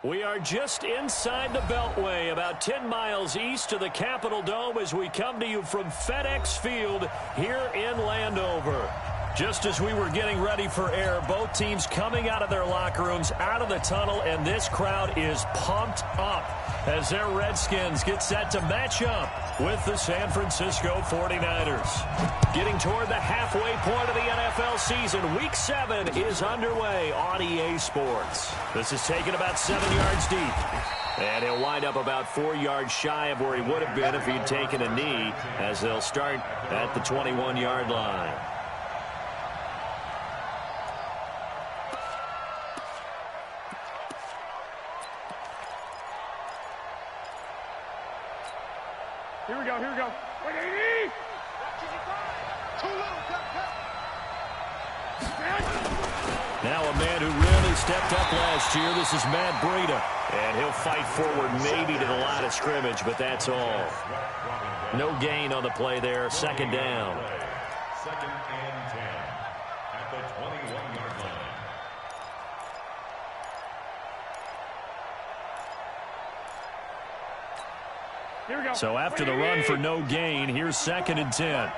We are just inside the Beltway, about 10 miles east of the Capitol Dome as we come to you from FedEx Field here in Landover. Just as we were getting ready for air, both teams coming out of their locker rooms, out of the tunnel, and this crowd is pumped up as their Redskins get set to match up with the San Francisco 49ers. Getting toward the halfway point of the NFL season, Week 7 is underway on EA Sports. This is taken about 7 yards deep. And he'll wind up about 4 yards shy of where he would have been if he'd taken a knee, as they'll start at the 21-yard line. Here we go, here we go. 180! Now a man who really stepped up last year. This is Matt Breida. And he'll fight forward maybe to the line of scrimmage, but that's all. No gain on the play there. Second down. Second and 10 at the 21-yard line. Here we go. So after the run for no gain, here's second and 10.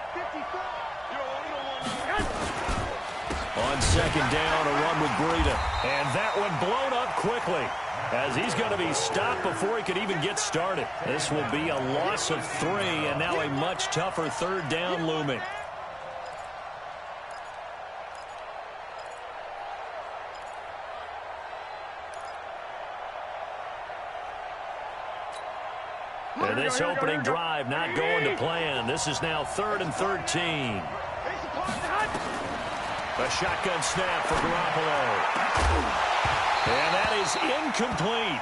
On second down, a run with Breida. And that one blown up quickly, as he's going to be stopped before he could even get started. This will be a loss of 3, and now a much tougher third down looming. And this opening drive not going to plan. This is now 3rd and 13. A shotgun snap for Garoppolo. And that is incomplete.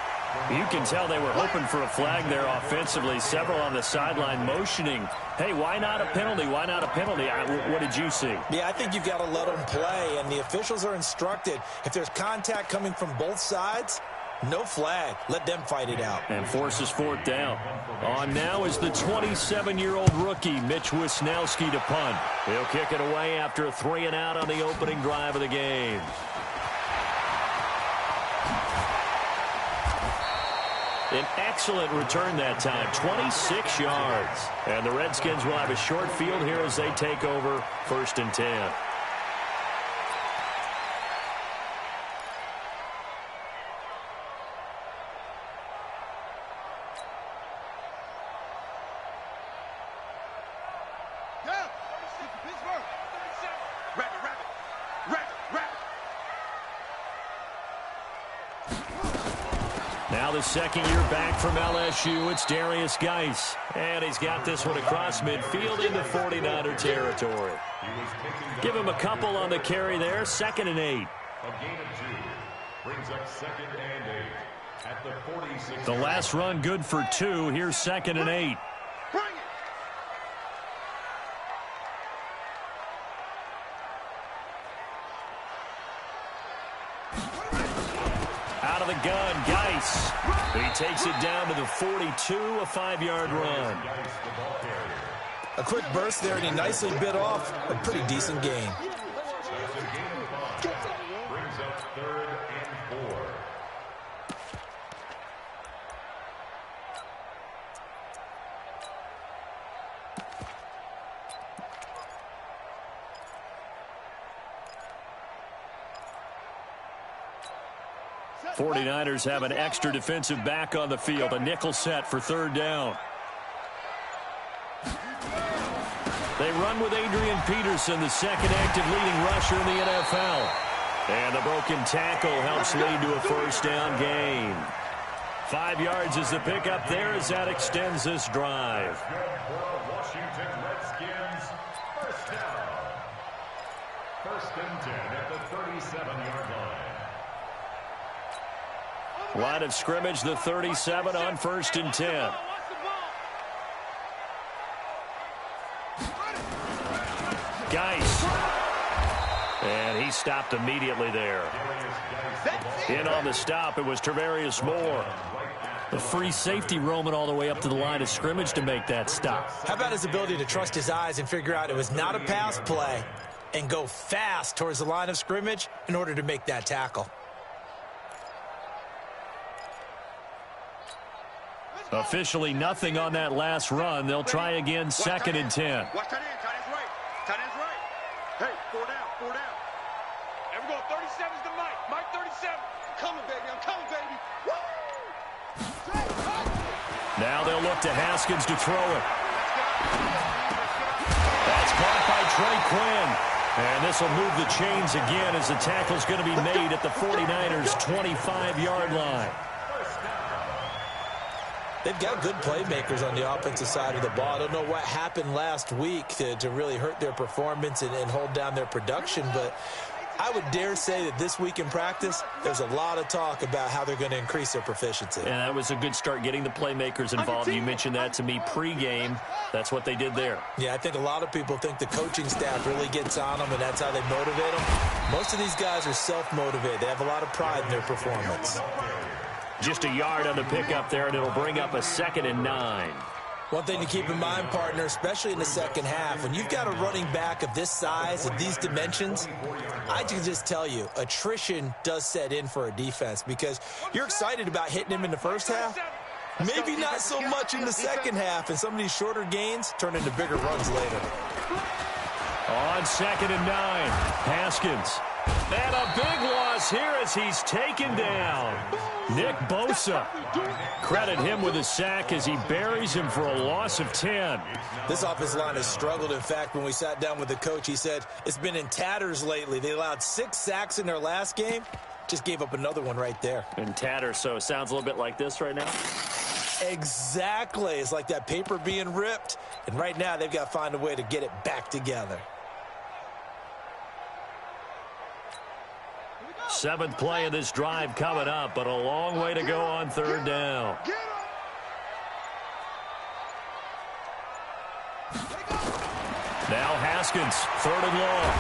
You can tell they were hoping for a flag there offensively. Several on the sideline motioning, hey, why not a penalty? Why not a penalty? What did you see? Yeah, I think you've got to let them play, and the officials are instructed. If there's contact coming from both sides, no flag. Let them fight it out. And forces 4th down. On now is the 27-year-old rookie, Mitch Wisnowski, to punt. He'll kick it away after a 3-and-out on the opening drive of the game. An excellent return that time, 26 yards. And the Redskins will have a short field here as they take over 1st and 10. Now the second year back from LSU, it's Darius Geis. And he's got this one across midfield into 49er territory. Give him a couple on the carry there, 2nd and 8. A gain of 2 brings up 2nd and 8 at the 46. The last run good for 2. Here's 2nd and 8. Out of the gun, Geis. He takes it down to the 42, a 5-yard run. A quick burst there, and he nicely bit off a pretty decent gain. Brings up 3rd and 4. '49ers have an extra defensive back on the field, a nickel set for 3rd down. They run with Adrian Peterson, the second active leading rusher in the NFL. And the broken tackle helps lead to a 1st down gain. 5 yards is the pickup there as that extends this drive. Washington Redskins, 1st down. 1st and 10 at the 37-yard line. Line of scrimmage, the 37 on 1st and 10. Geis. And he stopped immediately there. In on the stop, it was Travarius Moore. The free safety roaming all the way up to the line of scrimmage to make that stop. How about his ability to trust his eyes and figure out it was not a pass play and go fast towards the line of scrimmage in order to make that tackle? Officially nothing on that last run. They'll try again, 2nd and 10. Watch tight end. Tight end's right. Tight end's right. Hey, 4 down. 4 down. There we go. 37's the Mike. Mike 37. Coming, baby. I'm coming, baby. Woo! Now they'll look to Haskins to throw it. That's caught by Trey Quinn. And this will move the chains again as the tackle's going to be made at the 49ers' 25-yard line. They've got good playmakers on the offensive side of the ball. I don't know what happened last week to really hurt their performance and hold down their production, but I would dare say that this week in practice, there's a lot of talk about how they're going to increase their proficiency. And that was a good start, getting the playmakers involved. You mentioned that to me pregame. That's what they did there. Yeah, I think a lot of people think the coaching staff really gets on them, and that's how they motivate them. Most of these guys are self-motivated. They have a lot of pride in their performance. Just a yard on the pickup there, and it'll bring up a 2nd and 9. One thing to keep in mind, partner, especially in the second half, when you've got a running back of this size, of these dimensions, I can just tell you, attrition does set in for a defense because you're excited about hitting him in the first half. Maybe not so much in the second half, and some of these shorter gains turn into bigger runs later. On 2nd and 9, Haskins. And a big loss here as he's taken down. Nick Bosa. Credit him with a sack as he buries him for a loss of 10. This offensive line has struggled. In fact, when we sat down with the coach, he said it's been in tatters lately. They allowed 6 sacks in their last game. Just gave up another one right there. In tatters, so it sounds a little bit like this right now? Exactly. It's like that paper being ripped. And right now, they've got to find a way to get it back together. 7th play of this drive coming up, but a long way to go on 3rd down. Now Haskins, 3rd and long.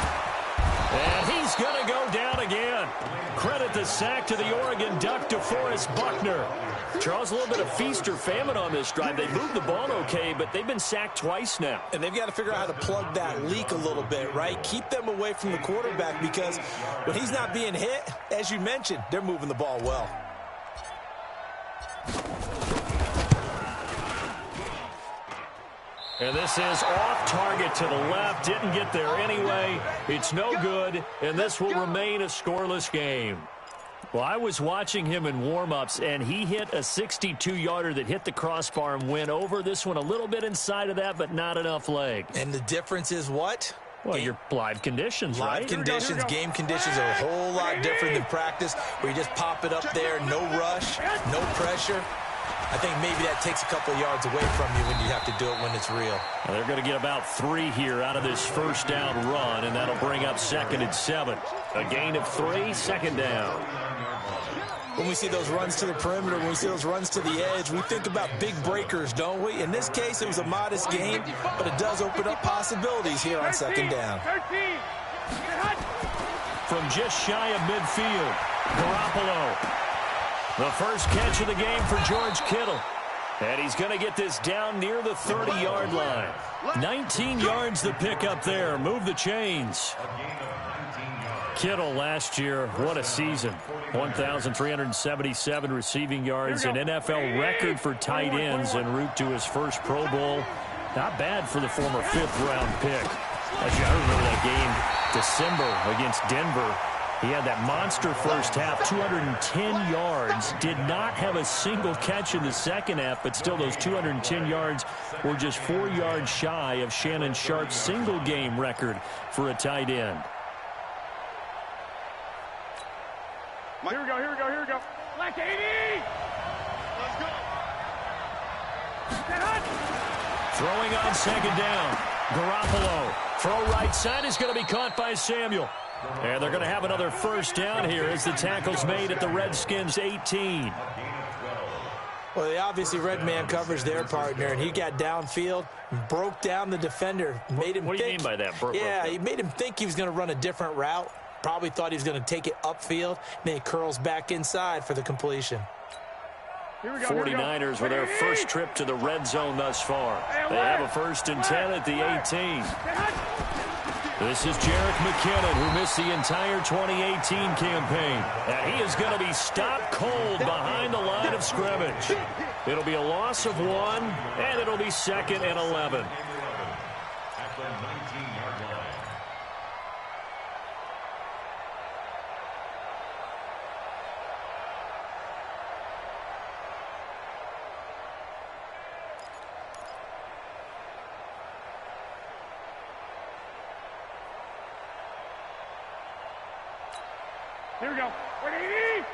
And he's going to go down again. Credit the sack to the Oregon Duck, DeForest Buckner. Charles, a little bit of feast or famine on this drive. They moved the ball okay, but they've been sacked twice now. And they've got to figure out how to plug that leak a little bit, right? Keep them away from the quarterback because when he's not being hit, as you mentioned, they're moving the ball well. And this is off target to the left. Didn't get there anyway. It's no good, and this will remain a scoreless game. Well, I was watching him in warm-ups, and he hit a 62-yarder that hit the crossbar and went over. This one a little bit inside of that, but not enough leg. And the difference is what? Well, your live conditions, right? Live conditions, game conditions are a whole lot different than practice, where you just pop it up there, no rush, no pressure. I think maybe that takes a couple of yards away from you when you have to do it when it's real. Well, they're going to get about 3 here out of this first down run, and that'll bring up 2nd and 7. A gain of 3, 2nd down. When we see those runs to the perimeter, when we see those runs to the edge, we think about big breakers, don't we? In this case, it was a modest gain, but it does open up possibilities here on 2nd down. From just shy of midfield, Garoppolo. The first catch of the game for George Kittle. And he's going to get this down near the 30-yard line. 19 yards the pick up there. Move the chains. Kittle last year, what a season. 1,377 receiving yards, an NFL record for tight ends en route to his first Pro Bowl. Not bad for the former 5th-round pick. Actually, I remember that game, December against Denver. He had that monster first half, 210 yards, did not have a single catch in the second half, but still those 210 yards were just 4 yards shy of Shannon Sharp's single-game record for a tight end. Here we go, here we go, here we go. Black 80! Let's go. Throwing on 2nd down. Garoppolo. Throw right side is going to be caught by Samuel. And they're going to have another first down here as the tackle's made at the Redskins 18. Well, they obviously red man covers their partner, and he got downfield, broke down the defender, made him What do you mean by that? He made him think he was going to run a different route. Probably thought he was going to take it upfield. Then he curls back inside for the completion. Here we go, 49ers with their first trip to the red zone thus far. They have a 1st and 10 at the 18. This is Jerick McKinnon, who missed the entire 2018 campaign. And he is going to be stopped cold behind the line of scrimmage. It'll be a loss of 1, and it'll be 2nd and 11. At the 19-yard line. Here we go. Ready?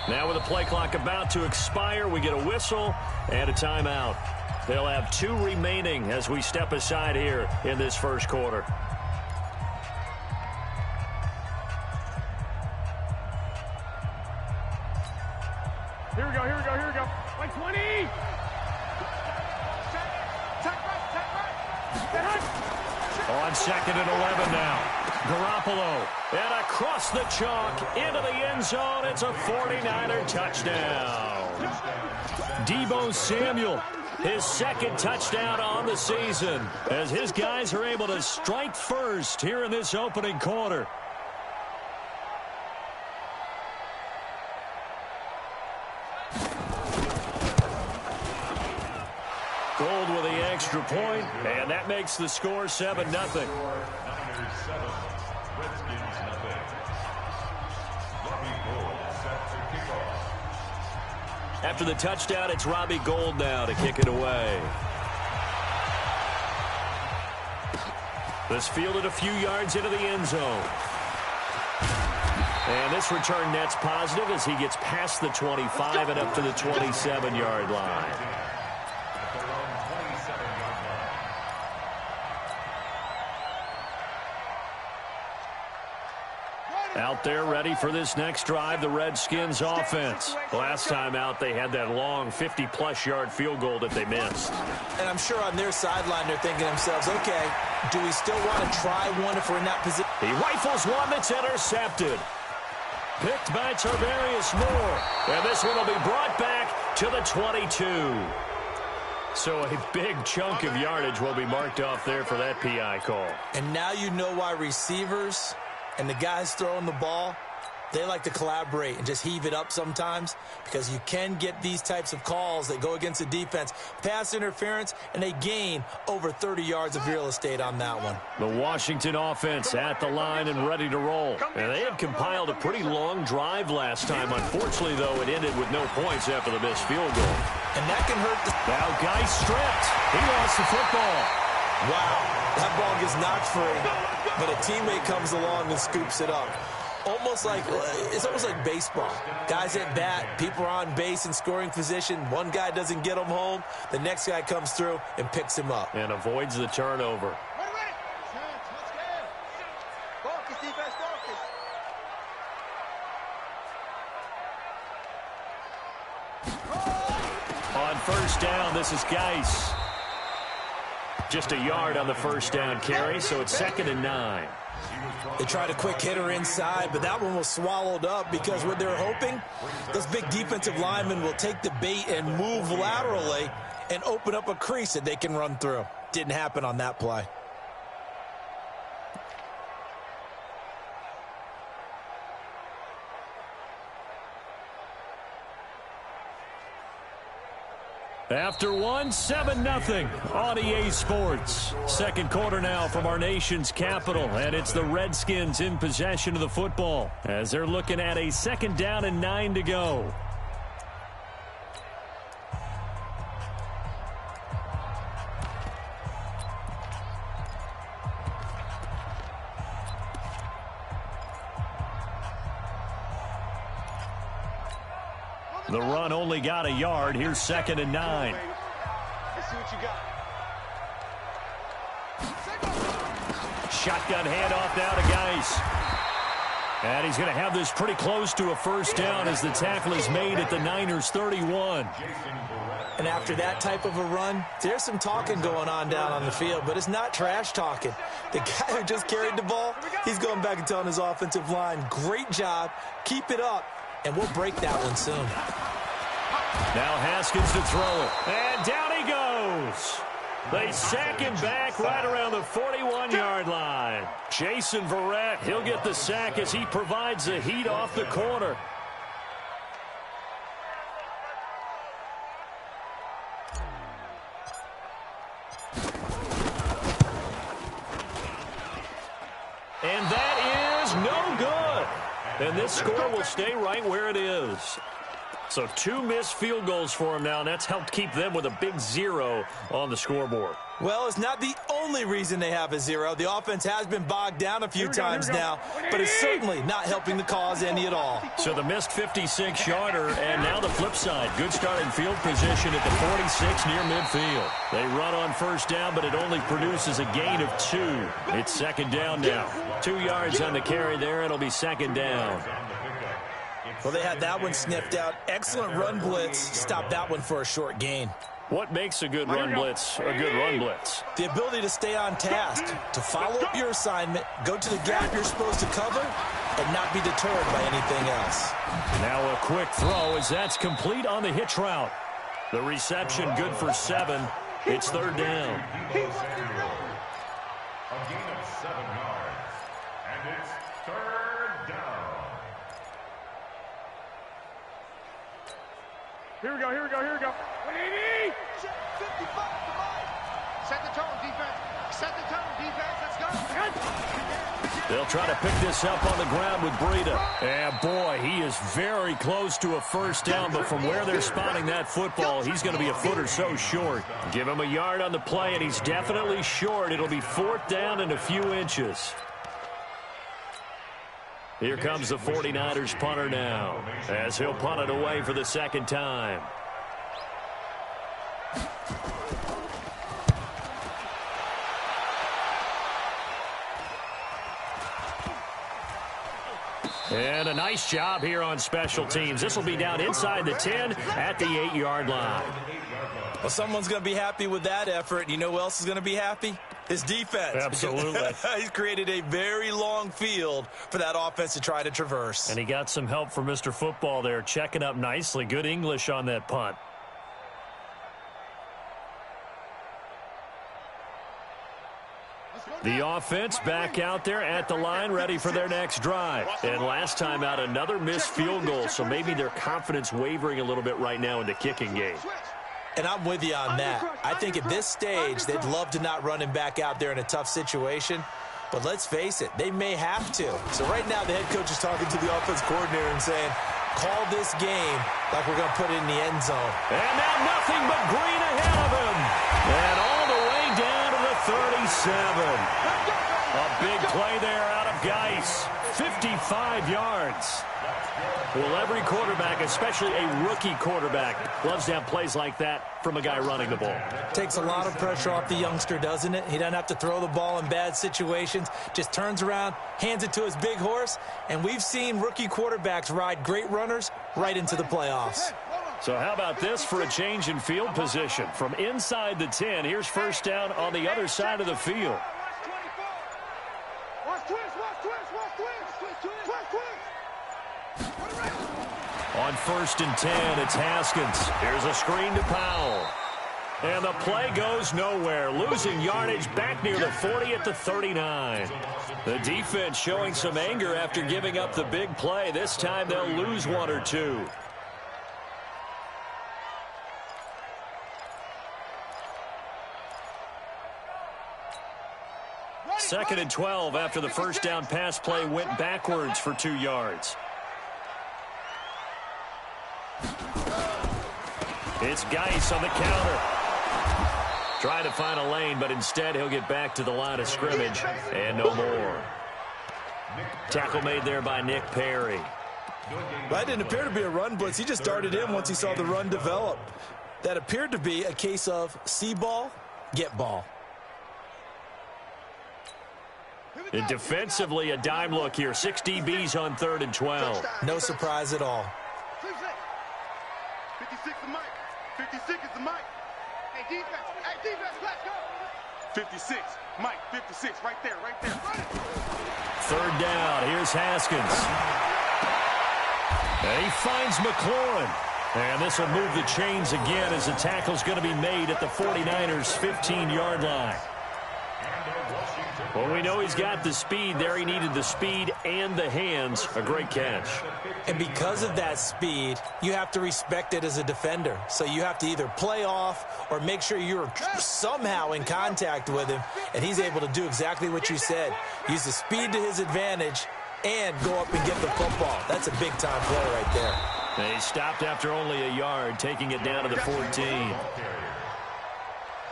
Now with the play clock about to expire, we get a whistle and a timeout. They'll have 2 remaining as we step aside here in this first quarter. Here we go. Like 20. On 2nd and 11 now. Garoppolo, and across the chalk into the end zone. It's a 49er touchdown. Deebo Samuel, his 2nd touchdown on the season, as his guys are able to strike first here in this opening quarter. Gold with the extra point, and that makes the score 7-0. Niners 7, Redskins nothing. Robbie Gould set to kick off. After the touchdown, it's Robbie Gould now to kick it away. This fielded a few yards into the end zone. And this return net's positive as he gets past the 25 and up to the 27-yard line. Out there ready for this next drive, the Redskins offense. Last time out, they had that long 50-plus yard field goal that they missed. And I'm sure on their sideline they're thinking to themselves, okay, do we still want to try one if we're in that position? He rifles one that's intercepted. Picked by Tarvarius Moore. And this one will be brought back to the 22. So a big chunk of yardage will be marked off there for that PI call. And now you know why receivers and the guys throwing the ball, they like to collaborate and just heave it up sometimes, because you can get these types of calls that go against the defense. Pass interference, and they gain over 30 yards of real estate on that one. The Washington offense at the line and ready to roll. And they had compiled a pretty long drive last time. Unfortunately, though, it ended with no points after the missed field goal. And that can hurt the... Now, Guy stripped. He lost the football. Wow, that ball gets knocked free, but a teammate comes along and scoops it up. It's almost like baseball. Guys at bat, people are on base in scoring position. One guy doesn't get him home. The next guy comes through and picks him up. And avoids the turnover. Focus, defense, focus. On first down, this is Geis. Just a yard on the first down carry, so it's 2nd and 9. They tried a quick hitter inside, but that one was swallowed up because what they're hoping, those big defensive linemen will take the bait and move laterally and open up a crease that they can run through. Didn't happen on that play. After one, 7-0 on EA Sports. Second quarter now from our nation's capital, and it's the Redskins in possession of the football as they're looking at a 2nd down and 9 to go. The run only got a yard. Here's 2nd and 9. Let's see what you got. Shotgun handoff now to Geis. And he's going to have this pretty close to a first down as the tackle is made at the Niners' 31. And after that type of a run, there's some talking going on down on the field, but it's not trash talking. The guy who just carried the ball, he's going back and telling his offensive line, great job, keep it up, and we'll break that one soon. Now Haskins to throw it. And down he goes. They sack him back right around the 41-yard line. Jason Verrett, he'll get the sack as he provides the heat off the corner. And that is no good. And this score will stay right where it is. So 2 missed field goals for him now, and that's helped keep them with a big 0 on the scoreboard. Well, it's not the only reason they have a 0. The offense has been bogged down a few times now, but it's certainly not helping the cause any at all. So the missed 56-yarder, and now the flip side. Good starting field position at the 46 near midfield. They run on first down, but it only produces a gain of 2. It's second down now. 2 yards on the carry there. It'll be second down. Well, they had that one sniffed out. Excellent run blitz. Stopped that one for a short gain. What makes a good run blitz a good run blitz? The ability to stay on task, to follow up your assignment, go to the gap you're supposed to cover, and not be deterred by anything else. Now a quick throw as that's complete on the hitch route. The reception good for 7. It's third down. A gain of 7 yards. And it's third down. Here we go. Set the tone, defense. Set the tone, defense. Let's go. They'll try to pick this up on the ground with Breida. And, boy, he is very close to a first down, but from where they're spotting that football, he's going to be a foot or so short. Give him a yard on the play, and he's definitely short. It'll be fourth down and a few inches. Here comes the 49ers punter now, as he'll punt it away for the second time. And a nice job here on special teams. This will be down inside the 10 at the 8-yard line. Well, someone's going to be happy with that effort. You know who else is going to be happy? His defense. Absolutely. He's created a very long field for that offense to try to traverse. And he got some help from Mr. Football there, checking up nicely. Good English on that punt. The offense back out there at the line, ready for their next drive. And last time out, another missed field goal, so maybe their confidence wavering a little bit right now in the kicking game. And I'm with you on that. I think at this stage, they'd love to not run him back out there in a tough situation. But let's face it, they may have to. So right now, the head coach is talking to the offense coordinator and saying, call this game like we're going to put it in the end zone. And now nothing but green ahead of him. And all the way down to the 37. A big play there out of Geis. 55 yards. Well, every quarterback, especially a rookie quarterback, loves to have plays like that from a guy running the ball. Takes a lot of pressure off the youngster, doesn't it? He doesn't have to throw the ball in bad situations. Just turns around, hands it to his big horse, and we've seen rookie quarterbacks ride great runners right into the playoffs. So how about this for a change in field position? From inside the 10, here's first down on the other side of the field. On first and 10, it's Haskins. Here's a screen to Powell. And the play goes nowhere. Losing yardage back near the 40 at the 39. The defense showing some anger after giving up the big play. This time they'll lose 1 or 2. Second and 12 after the first down pass play went backwards for 2 yards. It's Geis on the counter. Trying to find a lane, but instead he'll get back to the line of scrimmage and no more. Tackle made there by Nick Perry. That didn't appear to be a run blitz. He just darted in once he saw the run develop. That appeared to be a case of see ball, get ball. And defensively, a dime look here. 6 DBs on 3rd and 12. No surprise at all. 56 is Mike. 56 is the Mike. Hey, defense, let's go. 56, Mike, 56, right there. Third down, here's Haskins. And he finds McLaurin. And this will move the chains again as the tackle's going to be made at the 49ers' 15-yard line. Well, we know he's got the speed there. He needed the speed and the hands. A great catch. And because of that speed, you have to respect it as a defender. So you have to either play off or make sure you're somehow in contact with him. And he's able to do exactly what you said. Use the speed to his advantage and go up and get the football. That's a big-time play right there. They stopped after only a yard, taking it down to the 14.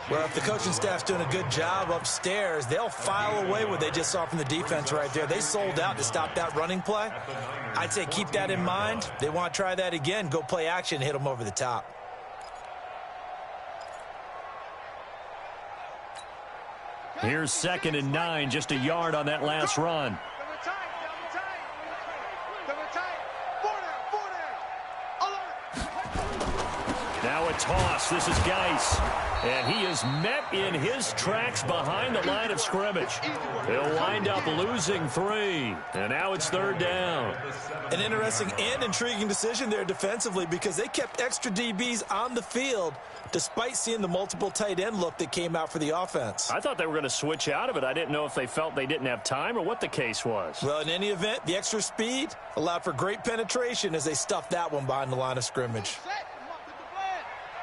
Well, if the coaching staff's doing a good job upstairs, they'll file away what they just saw from the defense right there. They sold out to stop that running play. I'd say keep that in mind. They want to try that again. Go play action, hit them over the top. Here's 2nd and 9, just a yard on that last run. Now a toss. This is Geis. And he is met in his tracks behind the line of scrimmage. He'll wind up losing 3. And now it's 3rd down. An interesting and intriguing decision there defensively because they kept extra DBs on the field despite seeing the multiple tight end look that came out for the offense. I thought they were going to switch out of it. I didn't know if they felt they didn't have time or what the case was. Well, in any event, the extra speed allowed for great penetration as they stuffed that one behind the line of scrimmage.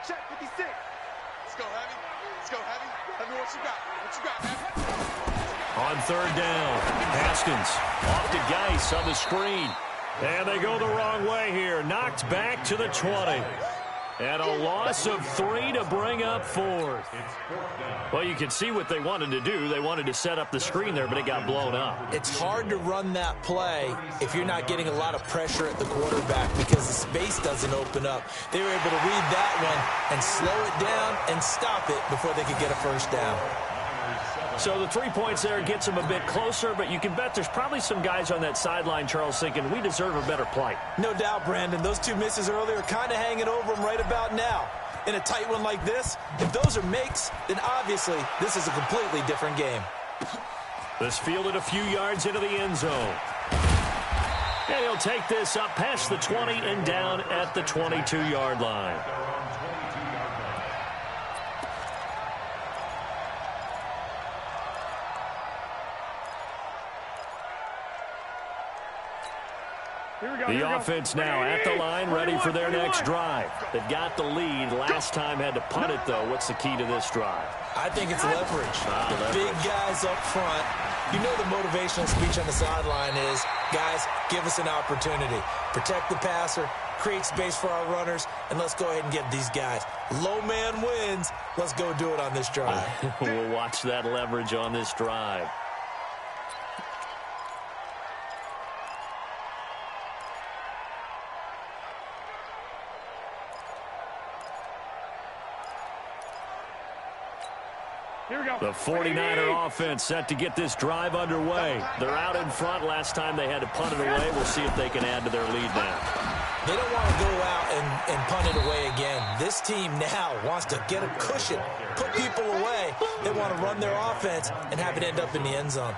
Check 56. Let's go, Heavy. Let's go, Heavy. Let me what you got. What you got, Heavy? On 3rd down, Haskins off to Geis on the screen. And they go the wrong way here. Knocked back to the 20. And a loss of 3 to bring up 4th. Well, you can see what they wanted to do. They wanted to set up the screen there, but it got blown up. It's hard to run that play if you're not getting a lot of pressure at the quarterback because the space doesn't open up. They were able to read that one and slow it down and stop it before they could get a first down. So the 3 points there gets them a bit closer, but you can bet there's probably some guys on that sideline, Charles, thinking we deserve a better play. No doubt, Brandon. Those 2 misses earlier are kind of hanging over them right about now. In a tight one like this, if those are makes, then obviously this is a completely different game. This fielded a few yards into the end zone. And he'll take this up past the 20 and down at the 22-yard line. The offense now at the line, ready for their next drive. They've got the lead. Last time had to punt it, though. What's the key to this drive? I think it's leverage. The big guys up front. You know the motivational speech on the sideline is, guys, give us an opportunity. Protect the passer, create space for our runners, and let's go ahead and get these guys. Low man wins. Let's go do it on this drive. We'll watch that leverage on this drive. The 49er offense set to get this drive underway. They're out in front. Last time they had to punt it away. We'll see if they can add to their lead now. They don't want to go out and punt it away again. This team now wants to get a cushion, put people away. They want to run their offense and have it end up in the end zone.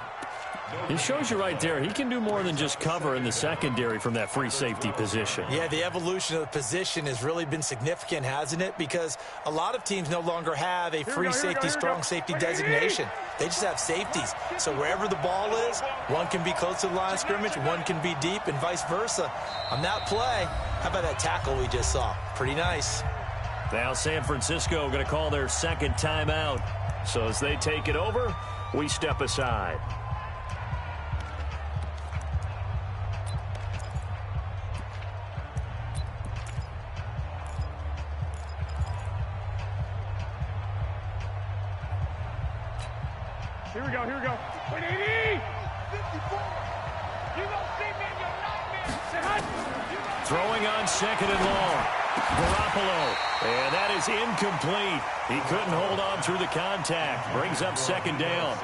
He shows you right there. He can do more than just cover in the secondary from that free safety position. Yeah, the evolution of the position has really been significant, hasn't it? Because a lot of teams no longer have a free safety, strong safety designation. They just have safeties. So wherever the ball is, one can be close to the line of scrimmage, one can be deep, and vice versa. On that play, how about that tackle we just saw? Pretty nice. Now San Francisco going to call their 2nd timeout. So as they take it over, we step aside. Here we go, here we go. 180! 54! You don't see me in your nightmares. Throwing on 2nd and long. Garoppolo. And that is incomplete. He couldn't hold on through the contact. Brings up 2nd down.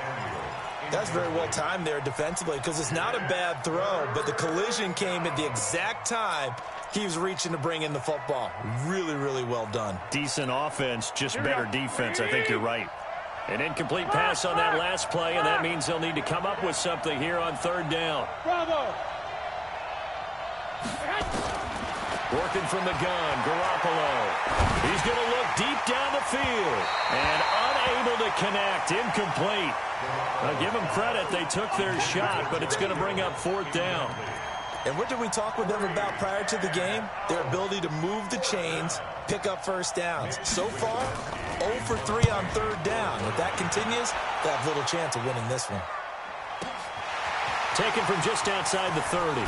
That's very well timed there defensively because it's not a bad throw, but the collision came at the exact time he was reaching to bring in the football. Really, really well done. Decent offense, just better defense. I think you're right. An incomplete pass on that last play, and that means they'll need to come up with something here on 3rd down. Bravo! Working from the gun, Garoppolo. He's going to look deep down the field and unable to connect. Incomplete. I'll give them credit. They took their shot, but it's going to bring up 4th down. And what did we talk with them about prior to the game? Their ability to move the chains, pick up first downs. So far, 0 for 3 on 3rd down. If that continues, they have little chance of winning this one. Taken from just outside the 30.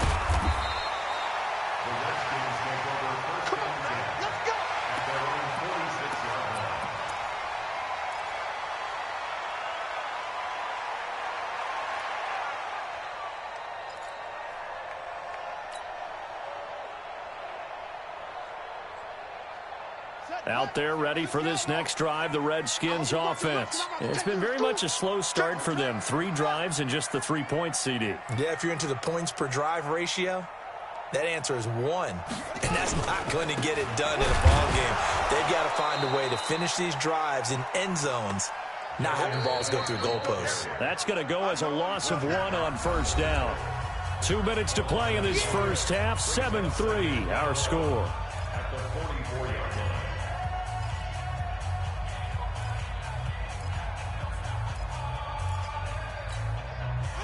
Out there ready for this next drive, the Redskins offense. It's been very much a slow start for them. 3 drives and just the 3 points, CD. Yeah, if you're into the points per drive ratio, that answer is 1. And that's not going to get it done in a ball game. They've got to find a way to finish these drives in end zones, not having balls go through goalposts. That's going to go as a loss of 1 on 1st down. 2 minutes to play in this first half. 7-3, our score.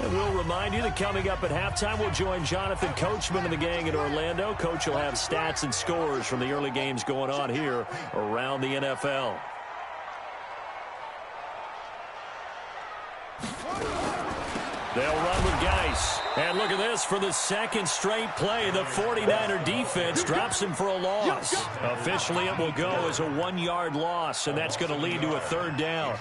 And we'll remind you that coming up at halftime, we'll join Jonathan Coachman and the gang in Orlando. Coach will have stats and scores from the early games going on here around the NFL. They'll run with Geis. And look at this. For the 2nd straight play, the 49er defense drops him for a loss. Officially, it will go as a 1-yard loss, and that's going to lead to a 3rd down.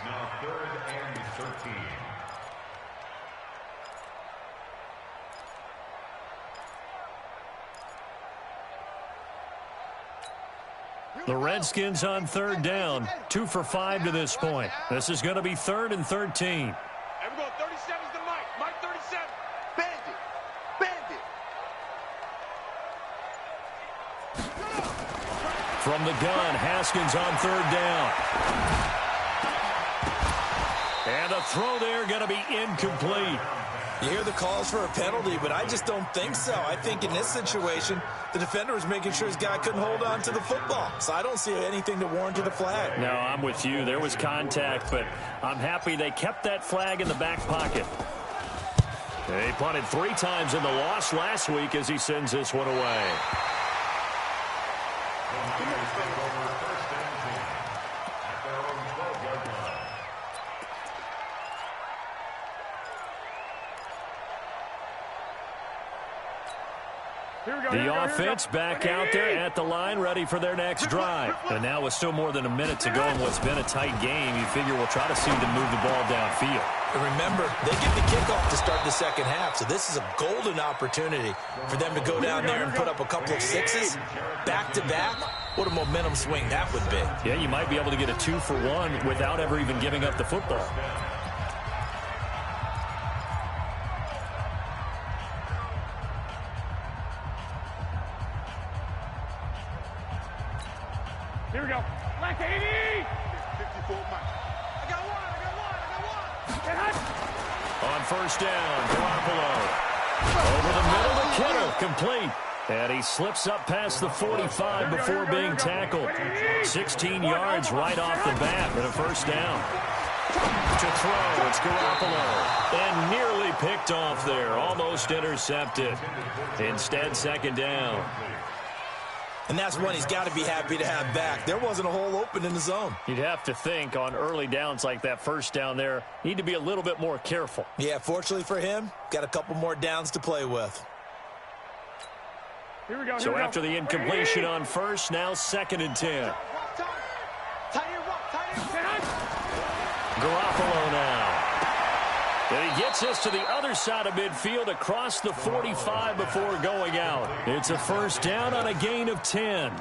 The Redskins on 3rd down, 2 for 5 to this point. This is going to be 3rd and 13. And we're going 37's to Mike. Mike 37. Bandit. Bandit. From the gun, Haskins on 3rd down. And a throw there going to be incomplete. You hear the calls for a penalty, but I just don't think so. I think in this situation, the defender was making sure his guy couldn't hold on to the football. So I don't see anything to warrant a flag. No, I'm with you. There was contact, but I'm happy they kept that flag in the back pocket. They punted 3 times in the loss last week as he sends this one away. The offense back out there at the line, ready for their next drive. And now with still more than a minute to go in what's been a tight game, you figure we'll try to see them move the ball downfield. And remember, they get the kickoff to start the 2nd half, so this is a golden opportunity for them to go down there and put up a couple of 6s back-to-back. What a momentum swing that would be. Yeah, you might be able to get a 2 for 1 without ever even giving up the football. Here we go. Black 80. 54 Mike. I got one. On 1st down, Garoppolo. Over the middle to Kittle, complete. And he slips up past the 45 before being tackled. 16 yards right off the bat and a 1st down. To throw, it's Garoppolo. And nearly picked off there, almost intercepted. Instead, 2nd down. And that's one he's got to be happy to have back. There wasn't a hole open in the zone. You'd have to think on early downs like that 1st down there, need to be a little bit more careful. Yeah, fortunately for him, got a couple more downs to play with. Here we go. So after the incompletion on 1st, now 2nd and 10. Garoppolo now. And he gets us to the other side of midfield across the 45 before going out. It's a 1st down on a gain of 10.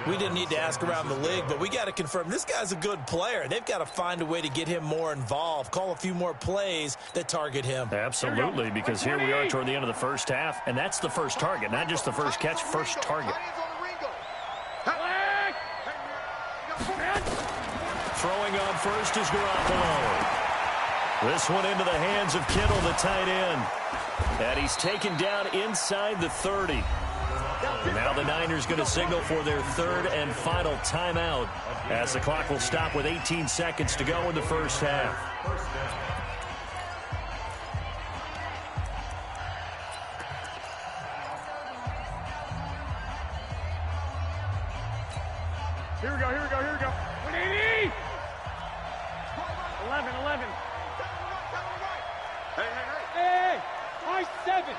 We didn't need to ask around the league, but we got to confirm this guy's a good player. They've got to find a way to get him more involved, call a few more plays that target him. Absolutely, because here we are toward the end of the 1st half, and that's the first target, not just the first catch, first target. Throwing on 1st is Garoppolo. This one into the hands of Kittle, the tight end. And he's taken down inside the 30. And now the Niners going to signal for their third and final timeout as the clock will stop with 18 seconds to go in the first half. Here we go, here we go, here we go. 180! 11. Hey! I-7!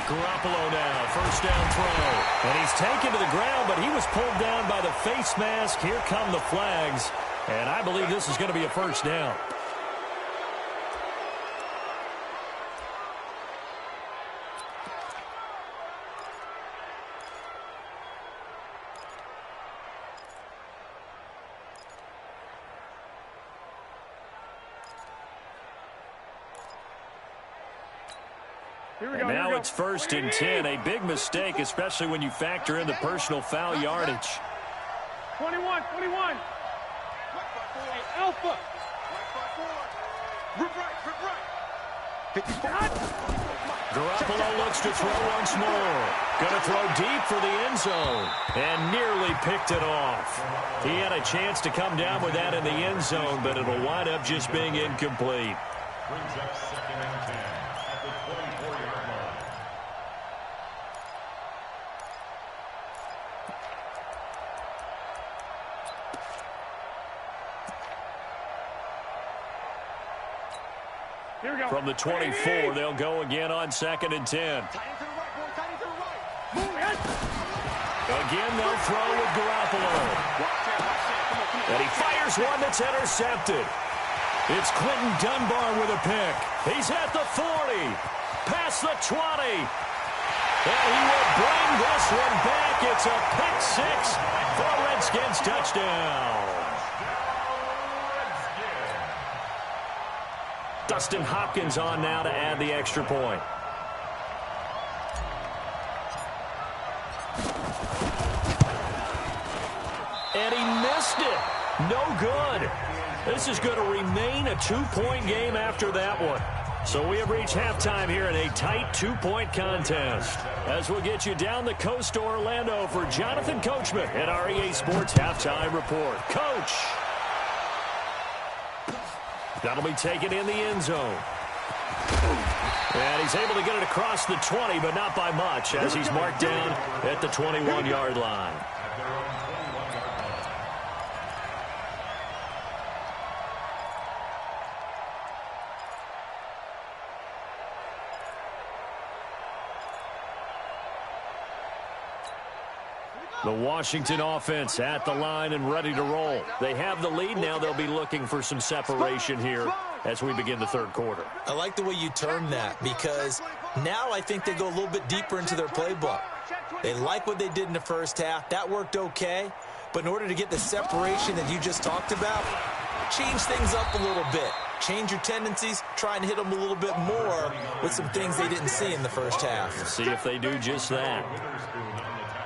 Garoppolo now, first down throw. And he's taken to the ground, but he was pulled down by the face mask. Here come the flags. And I believe this is going to be a first down. And now it's 1st and 10. A big mistake, especially when you factor in the personal foul yardage. 21. Hey, Alpha. Rip right. Garoppolo looks to throw once more. Going to throw deep for the end zone. And nearly picked it off. He had a chance to come down with that in the end zone, but it'll wind up just being incomplete. Brings up 2nd and 10 at the 24-yard line. Here we go. From the 24, they'll go again on 2nd and 10. Again, they'll throw with Garoppolo. And he fires one that's intercepted. It's Quentin Dunbar with a pick. He's at the 40, past the 20. And he will bring this one back. It's a pick six for a Redskins touchdown. Dustin Hopkins on now to add the extra point. And he missed it. No good. This is going to remain a 2-point game after that one. So we have reached halftime here in a tight 2-point contest. As we'll get you down the coast to Orlando for Jonathan Coachman at our EA Sports Halftime Report. Coach. That'll be taken in the end zone. And he's able to get it across the 20, but not by much, as he's marked down at the 21-yard line. The Washington offense at the line and ready to roll. They have the lead. Now they'll be looking for some separation here as we begin the third quarter. I like the way you term that, because now I think they go a little bit deeper into their playbook. They like what they did in the first half. That worked okay. But in order to get the separation that you just talked about, change things up a little bit. Change your tendencies. Try and hit them a little bit more with some things they didn't see in the first half. See if they do just that.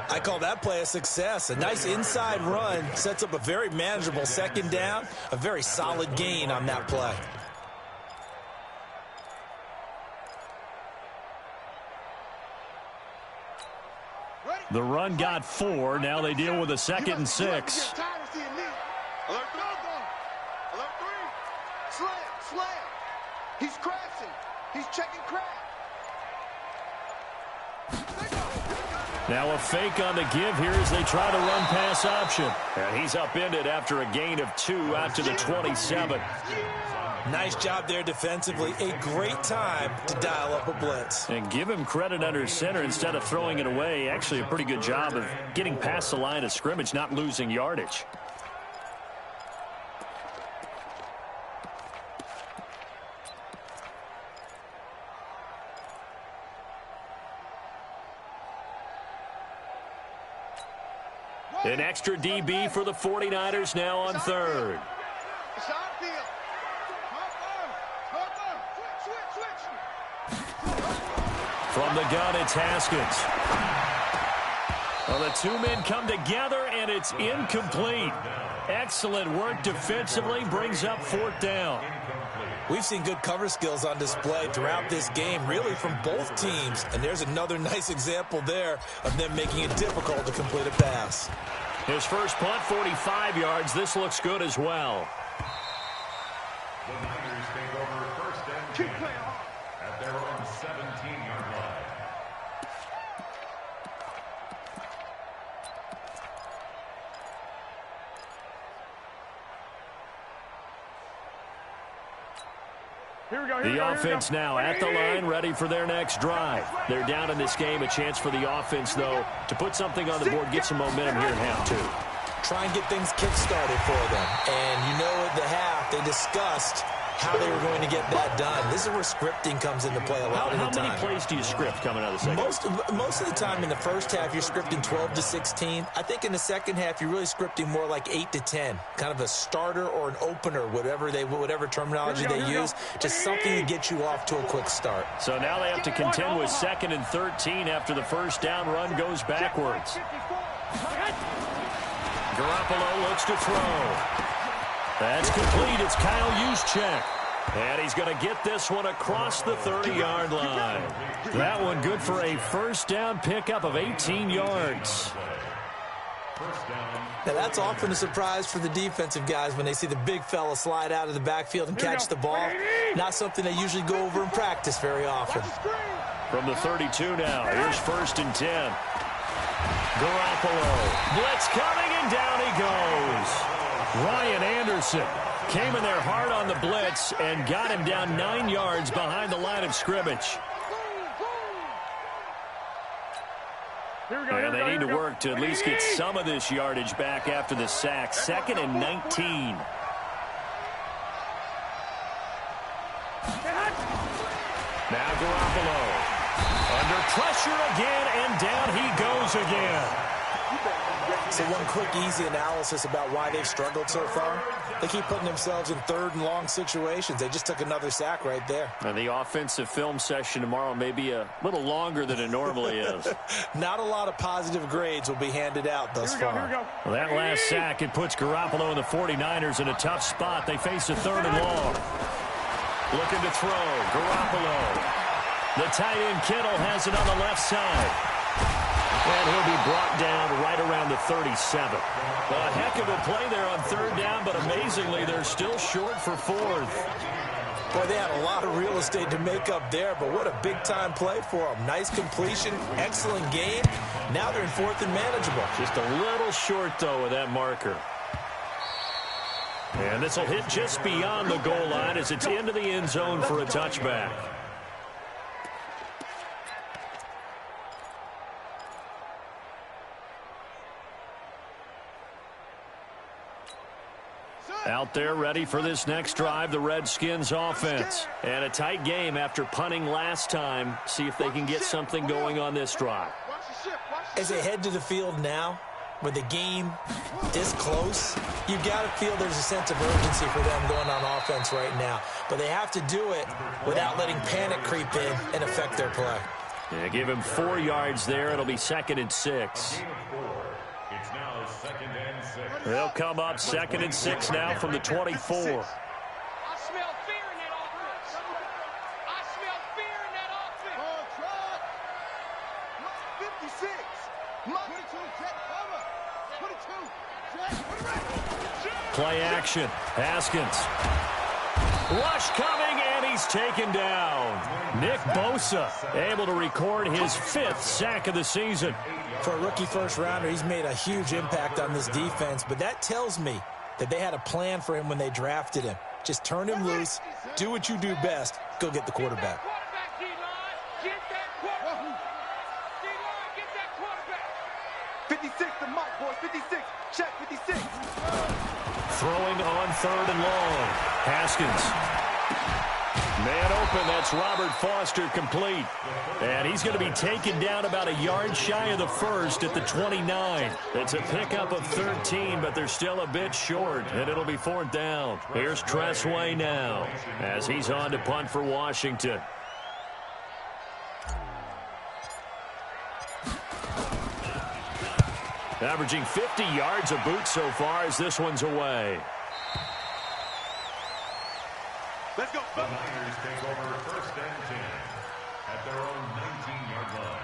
I call that play a success. A nice inside run sets up a very manageable second down, a very solid gain on that play. The run got 4. Now they deal with a 2nd and 6. Alert 3. Slam. He's crashing. He's checking crack. Now a fake on the give here as they try to run pass option. And he's upended after a gain of 2 out to the 27. Nice job there defensively. A great time to dial up a blitz. And give him credit under center instead of throwing it away. Actually a pretty good job of getting past the line of scrimmage, not losing yardage. An extra DB for the 49ers now on 3rd. From the gun, it's Haskins. Well, the two men come together, and it's incomplete. Excellent work defensively, brings up 4th down. We've seen good cover skills on display throughout this game, really from both teams. And there's another nice example there of them making it difficult to complete a pass. His first punt, 45 yards. This looks good as well. The Niners take over first and 10 at their own 17-yard line. The offense now at the line, ready for their next drive. They're down in this game. A chance for the offense, though, to put something on the board, get some momentum here in half two. Try and get things kick-started for them. And you know at the half, they discussed how they were going to get that done. This is where scripting comes into play a lot of the time. How many plays do you script coming out of the second? Most of the time in the first half, you're scripting 12 to 16. I think in the second half, you're really scripting more like 8 to 10. Kind of a starter or an opener, whatever terminology they use. Just something to get you off to a quick start. So now they have to contend with 2nd and 13 after the first down run goes backwards. Garoppolo looks to throw. That's complete. It's Kyle Juszczyk. And he's going to get this one across the 30-yard line. That one good for a first down pickup of 18 yards. Now, that's often a surprise for the defensive guys when they see the big fella slide out of the backfield and catch the ball. Not something they usually go over in practice very often. From the 32 now, here's 1st and 10. Garoppolo. Blitz coming, and down he goes. Ryan Anderson came in there hard on the blitz and got him down 9 yards behind the line of scrimmage. And they need to work to at least get some of this yardage back after the sack. 2nd and 19. Now Garoppolo. Under pressure again, and down he goes again. So one quick, easy analysis about why they've struggled so far. They keep putting themselves in 3rd and long situations. They just took another sack right there. And the offensive film session tomorrow may be a little longer than it normally is. Not a lot of positive grades will be handed out thus far. Well, that last sack, it puts Garoppolo and the 49ers in a tough spot. They face a 3rd and long. Looking to throw. Garoppolo. The tight end Kittle has it on the left side. And he'll be brought down right around the 37. A heck of a play there on 3rd down, but amazingly, they're still short for 4th. Boy, they had a lot of real estate to make up there, but what a big-time play for them. Nice completion, excellent game. Now they're in 4th and manageable. Just a little short, though, with that marker. And this will hit just beyond the goal line as it's into the end zone for a touchback. Out there ready for this next drive, the Redskins offense. And a tight game after punting last time. See if they can get something going on this drive. As they head to the field now, with the game this close, you've got to feel there's a sense of urgency for them going on offense right now. But they have to do it without letting panic creep in and affect their play. Yeah, give him 4 yards there. It'll be 2nd and 6. It's now 2nd and 6. They'll come up 2nd and 6 now from the 24. I smell fear in that offense. I smell fear in that offense. 56. 22, check, cover. 22, check, Play action. Haskins. Rush coming, and he's taken down. Nick Bosa able to record his 5th sack of the season. For a rookie first-rounder, he's made a huge impact on this defense, but that tells me that they had a plan for him when they drafted him. Just turn him loose, do what you do best, go get the quarterback. Get that quarterback. D-line, get that quarterback. 56 to Mike, boys. 56. Check 56. Throwing on 3rd and long. Haskins. Man open, that's Robert Foster complete. And he's going to be taken down about a yard shy of the 1st at the 29. It's a pickup of 13, but they're still a bit short, and it'll be 4th down. Here's Tressway now as he's on to punt for Washington. Averaging 50 yards a boot so far as this one's away. Let's go. The Niners take over first and 10 at their own 19-yard line.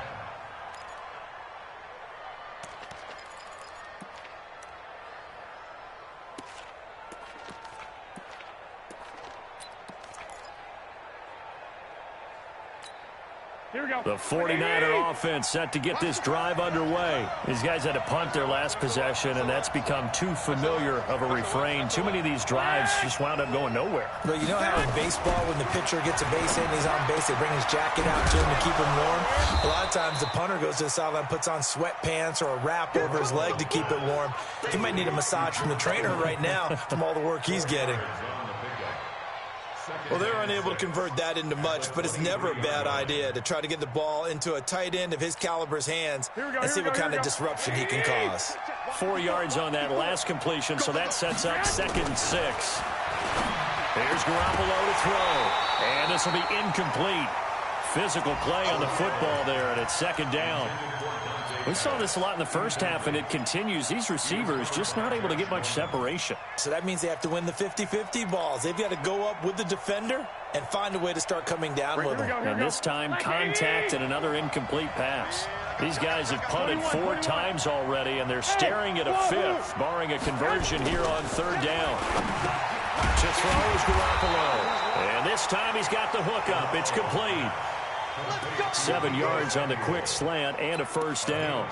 Here we go. The 49er offense set to get this drive underway. These guys had to punt their last possession, and that's become too familiar of a refrain. Too many of these drives just wound up going nowhere. Well, you know how in baseball, when the pitcher gets a base hit and he's on base, they bring his jacket out to him to keep him warm? A lot of times the punter goes to the sideline, puts on sweatpants or a wrap over his leg to keep it warm. He might need a massage from the trainer right now from all the work he's getting. Well, they're unable to convert that into much, but it's never a bad idea to try to get the ball into a tight end of his caliber's hands and see what kind of disruption he can cause. 4 yards on that last completion, so that sets up 2nd and 6. Here's Garoppolo to throw, and this will be incomplete. Physical play on the football there, and it's 2nd down. We saw this a lot in the first half, and it continues. These receivers just not able to get much separation. So that means they have to win the 50-50 balls. They've got to go up with the defender and find a way to start coming down with them. And this time, contact and another incomplete pass. These guys have punted 4 times already, and they're staring at a 5th, barring a conversion here on 3rd down. To throw is Garoppolo. And this time he's got the hook up. It's complete. 7 yards on the quick slant and a 1st down.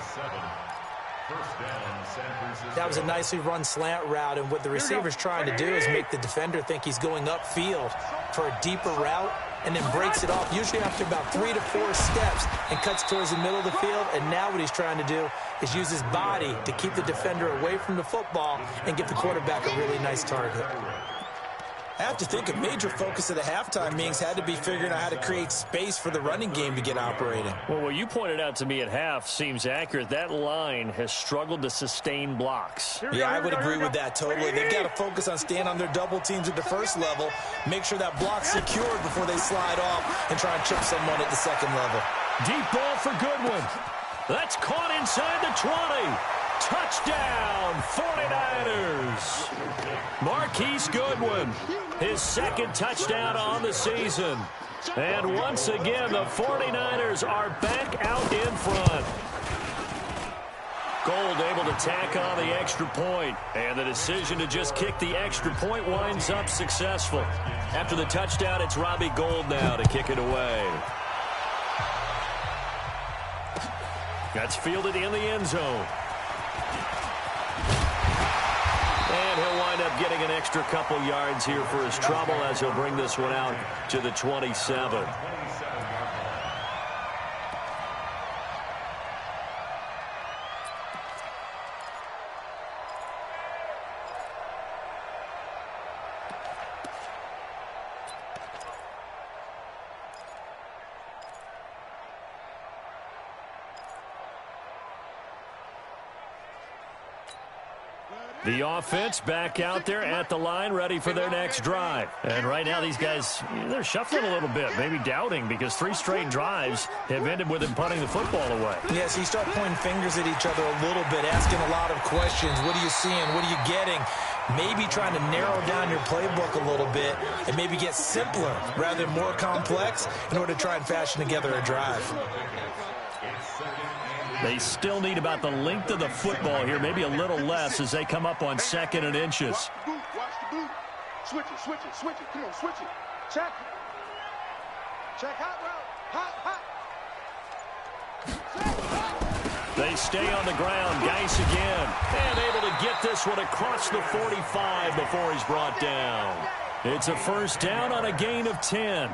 That was a nicely run slant route, and what the receiver's trying to do is make the defender think he's going upfield for a deeper route and then breaks it off, usually after about 3 to 4 steps, and cuts towards the middle of the field. And now what he's trying to do is use his body to keep the defender away from the football and give the quarterback a really nice target. I have to think a major focus of the halftime meetings had to be figuring out how to create space for the running game to get operating. Well, what you pointed out to me at half seems accurate. That line has struggled to sustain blocks. Yeah, I would agree with that totally. They've got to focus on staying on their double teams at the first level, make sure that block's secured before they slide off and try and chip someone at the second level. Deep ball for Goodwin. That's caught inside the 20. Touchdown, 49ers. Marquise Goodwin, his 2nd touchdown on the season. And once again, the 49ers are back out in front. Gold able to tack on the extra point, and the decision to just kick the extra point winds up successful. After the touchdown, it's Robbie Gould now to kick it away. That's fielded in the end zone. And he'll wind up getting an extra couple yards here for his trouble as he'll bring this one out to the 27. The offense back out there at the line, ready for their next drive. And right now, these guys, they're shuffling a little bit, maybe doubting, because 3 straight drives have ended with them punting the football away. Yeah, so you start pointing fingers at each other a little bit, asking a lot of questions. What are you seeing? What are you getting? Maybe trying to narrow down your playbook a little bit and maybe get simpler rather than more complex in order to try and fashion together a drive. They still need about the length of the football here, maybe a little less as they come up on 2nd and inches. Watch the boot. Switch it, switch it, switch it. Come on, switch it. Check. Check hot route. Hot. They stay on the ground. Geis again. And able to get this one across the 45 before he's brought down. It's a 1st down on a gain of 10.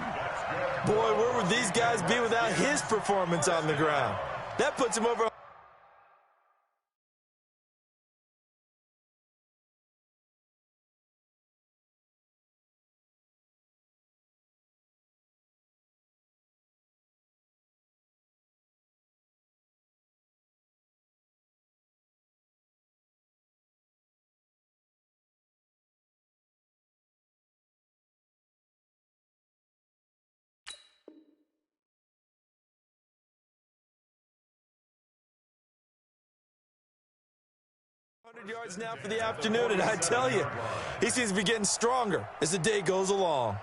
Boy, where would these guys be without his performance on the ground? That puts him over. Yards now for the afternoon, and I tell you, he seems to be getting stronger as the day goes along.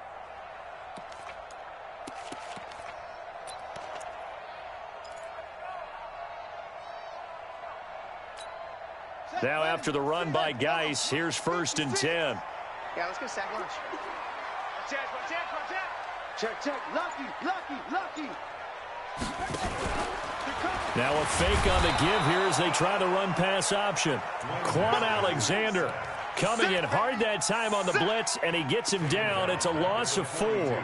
Now after the run by Geis, here's 1st and 10. Yeah, let's get a sack lunch. Check. Lucky. Now a fake on the give here as they try the run-pass option. Quan Alexander coming in hard that time on the blitz, and he gets him down. It's a loss of 4.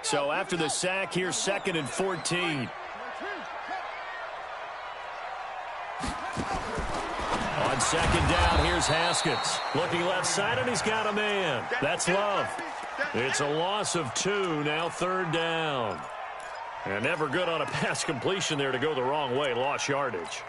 So after the sack, here's 2nd and 14. On 2nd down, here's Haskins. Looking left side, and he's got a man. That's Love. It's a loss of 2, now 3rd down. And never good on a pass completion there to go the wrong way. Lost yardage.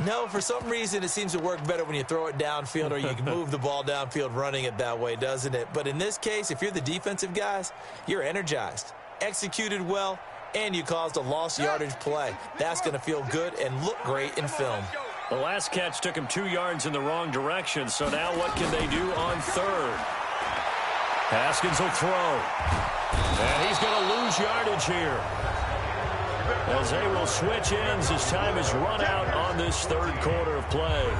No, for some reason, it seems to work better when you throw it downfield or you can move the ball downfield running it that way, doesn't it? But in this case, if you're the defensive guys, you're energized, executed well, and you caused a lost yardage play. That's going to feel good and look great in film. The last catch took him 2 yards in the wrong direction, so now what can they do on 3rd? Haskins will throw. And he's going to lose yardage here, as they will switch ends as time is run out on this 3rd quarter of play.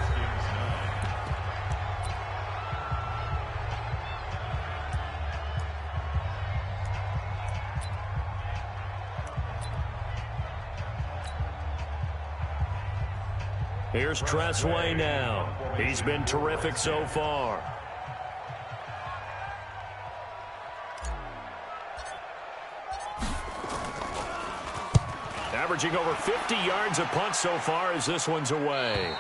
Here's Tressway now. He's been terrific so far. Averaging over 50 yards a punt so far as this one's away.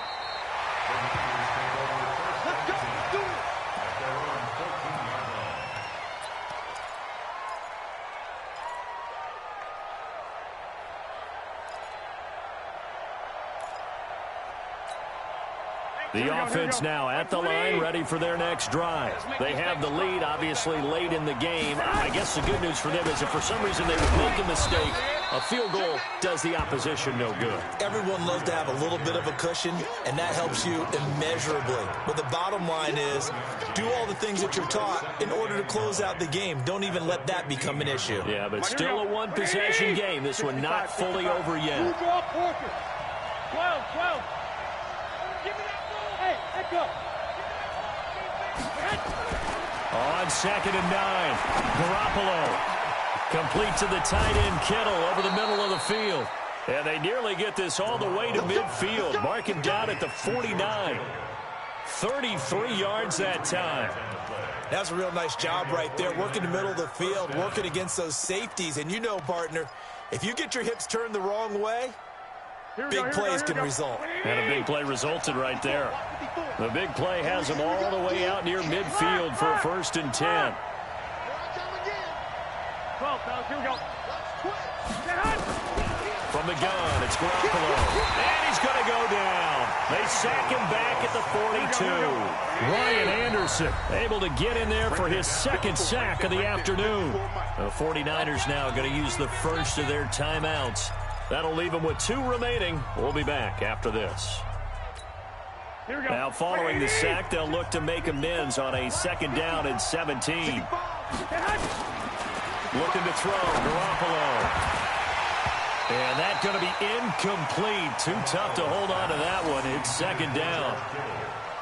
The offense now at the line, ready for their next drive. They have the lead, obviously, late in the game. I guess the good news for them is if for some reason they would make a mistake, a field goal does the opposition no good. Everyone loves to have a little bit of a cushion, and that helps you immeasurably. But the bottom line is, do all the things that you're taught in order to close out the game. Don't even let that become an issue. Yeah, but still a one-possession game. This one not fully over yet. 12. On 2nd and 9, Garoppolo complete to the tight end Kittle over the middle of the field. And they nearly get this all the way to midfield. Mark him down at the 49. 33 yards that time. That's a real nice job right there, working the middle of the field, working against those safeties. And you know, partner, if you get your hips turned the wrong way, big plays can result. And a big play resulted right there. The big play has them all the way out near midfield for a 1st and 10. 12, fellas, here we go. From the gun, it's Garoppolo. And he's going to go down. They sack him back at the 42. Ryan Anderson able to get in there for his 2nd sack of the afternoon. The 49ers now going to use the first of their timeouts. That'll leave them with 2 remaining. We'll be back after this. Now following the sack, they'll look to make amends on a 2nd down and 17. Looking to throw, Garoppolo. And that's going to be incomplete. Too tough to hold on to that one. It's 2nd down.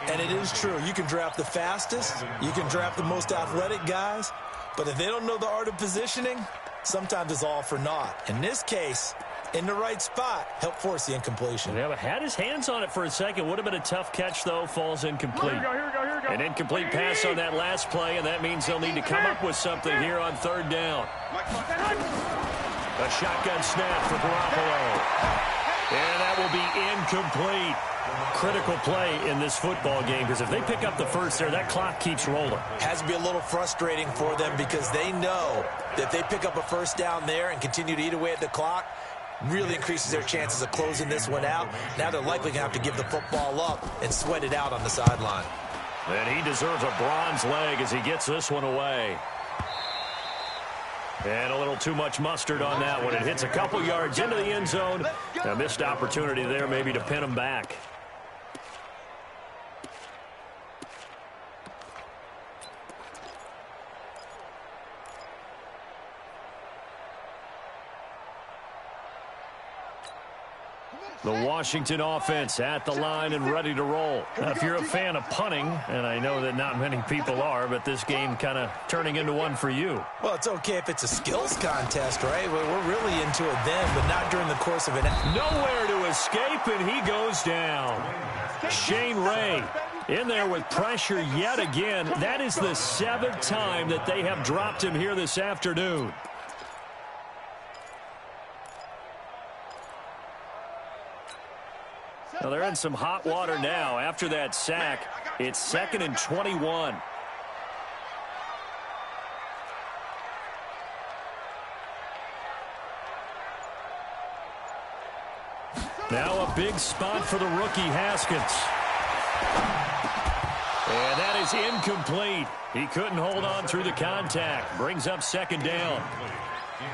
And it is true. You can draft the fastest. You can draft the most athletic guys. But if they don't know the art of positioning, sometimes it's all for naught. In this case, in the right spot, help force the incompletion. Yeah, but had his hands on it for a second. Would have been a tough catch, though. Falls incomplete. Here we go. An incomplete pass on that last play, and that means they'll need to come up with something here on 3rd down. A shotgun snap for Garoppolo. And that will be incomplete. Critical play in this football game, because if they pick up the first there, that clock keeps rolling. Has to be a little frustrating for them because they know that if they pick up a 1st down there and continue to eat away at the clock, really increases their chances of closing this one out. Now they're likely going to have to give the football up and sweat it out on the sideline. And he deserves a bronze leg as he gets this one away. And a little too much mustard on that one. It hits a couple yards into the end zone. A missed opportunity there maybe to pin him back. The Washington offense at the line and ready to roll. Now, if you're a fan of punting, and I know that not many people are, but this game kind of turning into one for you. Well, it's okay if it's a skills contest, right? We're really into it then, but not during the course of an... Nowhere to escape, and he goes down. Shane Ray in there with pressure yet again. That is the 7th time that they have dropped him here this afternoon. Well, they're in some hot water now. After that sack, it's 2nd and 21. Now a big spot for the rookie Haskins. And that is incomplete. He couldn't hold on through the contact. Brings up 2nd down.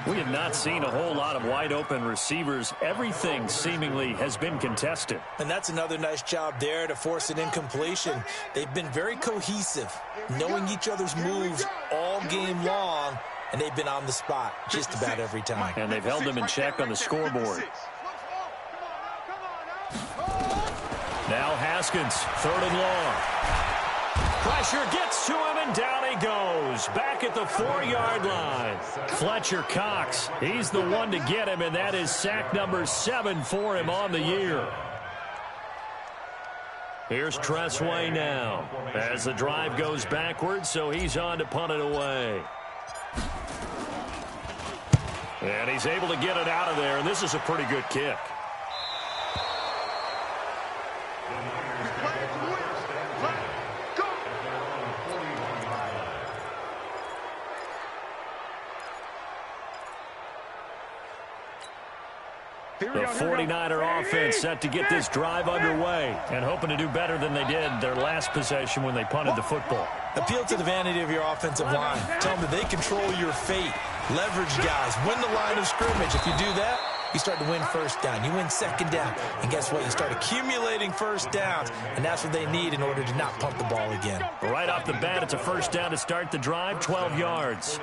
We have not seen a whole lot of wide-open receivers. Everything seemingly has been contested. And that's another nice job there to force an incompletion. They've been very cohesive, knowing each other's moves all game long, and they've been on the spot just about every time. And they've held them in check on the scoreboard. Now Haskins, 3rd and long. Pressure gets to him, and down he goes. Back at the 4-yard line. Fletcher Cox, he's the one to get him, and that is sack number 7 for him on the year. Here's Tressway now as the drive goes backwards, so he's on to punt it away. And he's able to get it out of there, and this is a pretty good kick. The 49er offense set to get this drive underway and hoping to do better than they did their last possession when they punted the football. Appeal to the vanity of your offensive line. Tell them that they control your fate. Leverage guys. Win the line of scrimmage. If you do that, you start to win 1st down. You win 2nd down. And guess what? You start accumulating 1st downs. And that's what they need in order to not punt the ball again. Right off the bat, it's a 1st down to start the drive, 12 yards.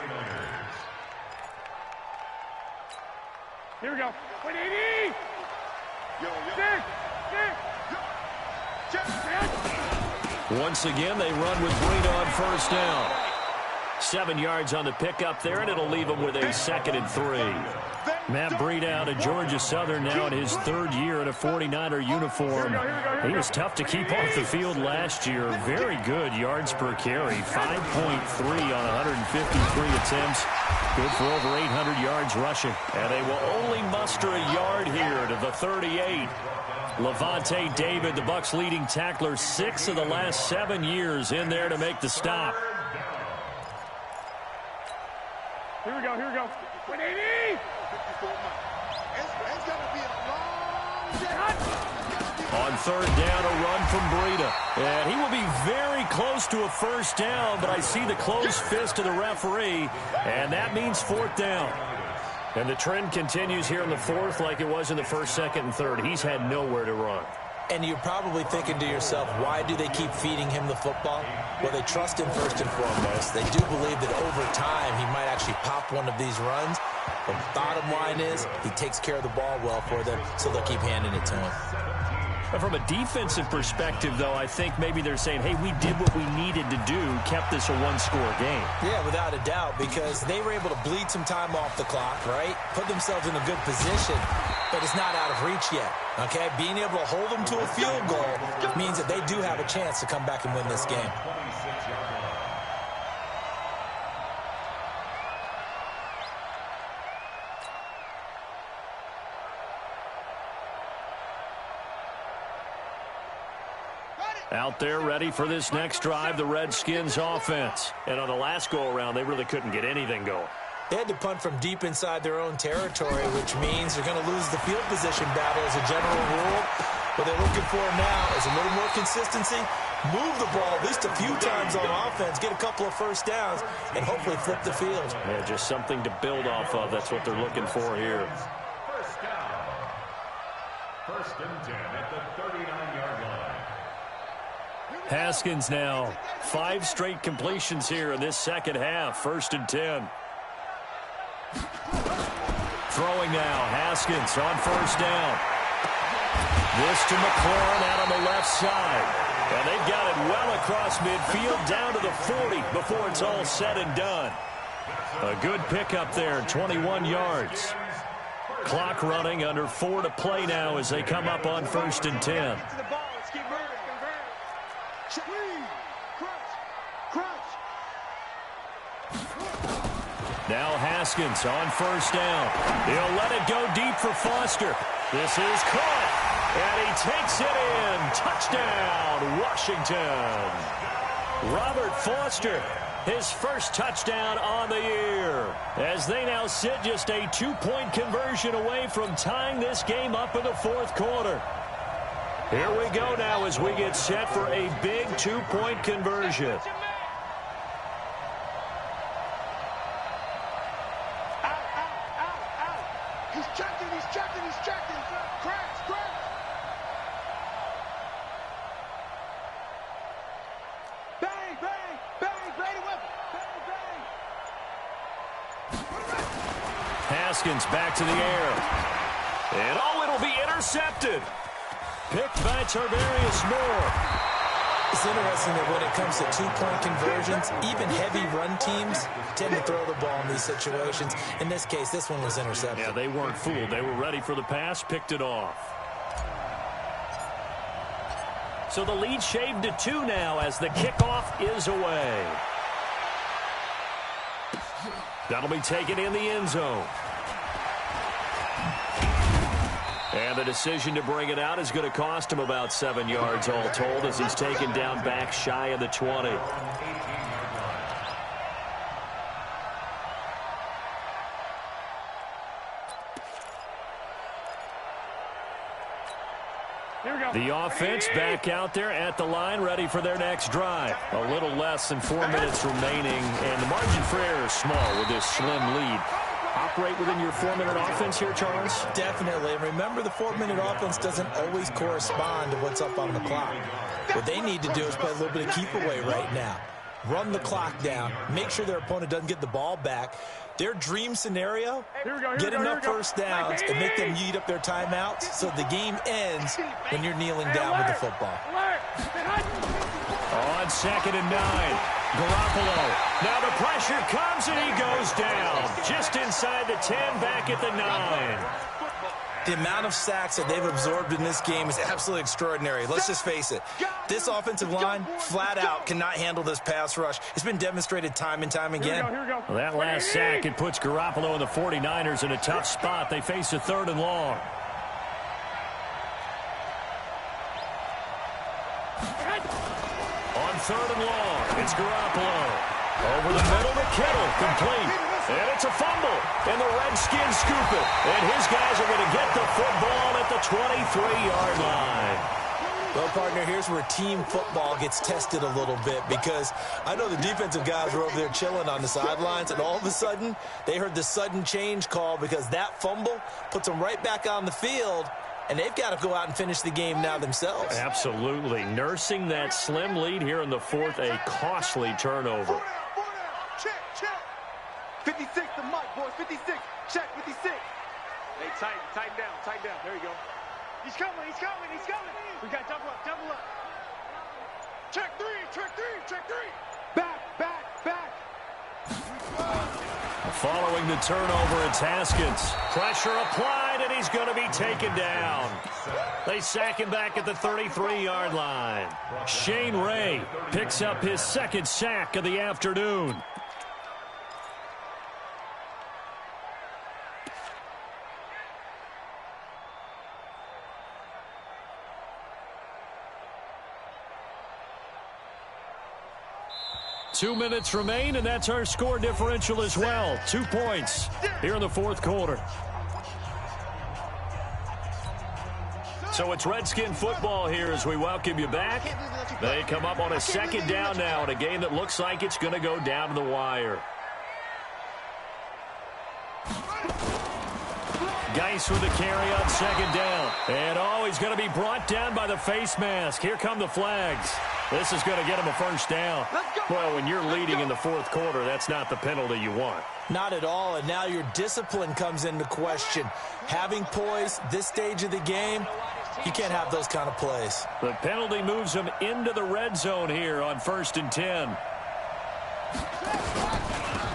Here we go. 180. Once again, they run with Breida on 1st down. 7 yards on the pickup there, and it'll leave them with a 2nd and 3. Matt Breida out of Georgia Southern now in his 3rd year in a 49er uniform. He was tough to keep off the field last year. Very good yards per carry, 5.3 on 153 attempts. Good for over 800 yards rushing. And they will only muster a yard here to the 38. Levante David, the Bucs' leading tackler, 6 of the last 7 years in there to make the stop. Here we go, here we go. 180. It's going to be a long day. On 3rd down, a run from Breida. And he will be very close to a 1st down, but I see the closed fist of the referee, and that means 4th down. And the trend continues here in the 4th like it was in the 1st, 2nd, and 3rd. He's had nowhere to run. And you're probably thinking to yourself, why do they keep feeding him the football? Well, they trust him first and foremost. They do believe that over time he might actually pop one of these runs. The bottom line is he takes care of the ball well for them, so they'll keep handing it to him. But from a defensive perspective, though, I think maybe they're saying, hey, we did what we needed to do, kept this a 1-score game. Yeah, without a doubt, because they were able to bleed some time off the clock, right? Put themselves in a good position, but it's not out of reach yet, okay? Being able to hold them to a field goal means that they do have a chance to come back and win this game. Out there ready for this next drive, the Redskins offense. And on the last go-around, they really couldn't get anything going. They had to punt from deep inside their own territory, which means they're going to lose the field position battle as a general rule. What they're looking for now is a little more consistency, move the ball at least a few times on offense, get a couple of first downs, and hopefully flip the field. Yeah, just something to build off of. That's what they're looking for here. First down. First and 10 at the 39-yard line. Haskins now. 5 straight completions here in this second half. First and 10. Throwing now. Haskins on first down. This to McLaurin out on the left side. And they've got it well across midfield down to the 40 before it's all said and done. A good pickup there, 21 yards. Clock running, under 4 to play now as they come up on first and 10. Now Haskins on first down. He'll let it go deep for Foster. This is caught, and he takes it in. Touchdown, Washington. Robert Foster, his first touchdown on the year, as they now sit just a 2-point conversion away from tying this game up in the fourth quarter. Here we go now as we get set for a big 2-point conversion. Haskins back to the air. And it'll be intercepted. Picked by Tarvarius Moore. It's interesting that when it comes to 2-point conversions, even heavy run teams tend to throw the ball in these situations. In this case, this one was intercepted. Yeah, they weren't fooled. They were ready for the pass, picked it off. So the lead shaved to 2 now as the kickoff is away. That'll be taken in the end zone. And the decision to bring it out is going to cost him about 7 yards all told as he's taken down back shy of the 20. The offense back out there at the line, ready for their next drive. A little less than 4 minutes remaining, and the margin for error is small with this slim lead. Operate within your 4-minute offense here, Charles? Definitely. And remember, the 4-minute offense doesn't always correspond to what's up on the clock. What they need to do is play a little bit of keep away right now. Run the clock down. Make sure their opponent doesn't get the ball back. Their dream scenario, get enough first downs and make them eat up their timeouts so the game ends when you're kneeling down with the football. On second and 9, Garoppolo. Now the pressure comes and he goes down. Just inside the 10, back at the 9. The amount of sacks that they've absorbed in this game is absolutely extraordinary. Let's just face it. This offensive line, flat out, cannot handle this pass rush. It's been demonstrated time and time again. Well, that last sack, it puts Garoppolo and the 49ers in a tough spot. They face a 3rd and long. On 3rd and long, it's Garoppolo. Over the middle to Kittle, complete. And it's a fumble, and the Redskins scoop it. And his guys are going to get the football at the 23-yard line. Well, partner, here's where team football gets tested a little bit, because I know the defensive guys were over there chilling on the sidelines, and all of a sudden, they heard the sudden change call because that fumble puts them right back on the field, and they've got to go out and finish the game now themselves. Absolutely. Nursing that slim lead here in the 4th, a costly turnover. 56 to Mike, boys. 56. Check, 56. Hey, tighten down. There you go. He's coming. We got double up. Check 3. Back. Following the turnover, it's Haskins. Pressure applied, and he's going to be taken down. They sack him back at the 33-yard line. Shane Ray picks up his 2nd sack of the afternoon. Two minutes remain, and that's our score differential as well. 2 points here in the 4th quarter. So it's Redskin football here as we welcome you back. They come up on a second down now in a game that looks like it's going to go down to the wire. Geis with the carry on second down. And he's going to be brought down by the face mask. Here come the flags. This is going to get him a first down. Well, when you're leading in the fourth quarter, that's not the penalty you want. Not at all, and now your discipline comes into question. Having poise this stage of the game, you can't have those kind of plays. The penalty moves him into the red zone here on 1st and 10.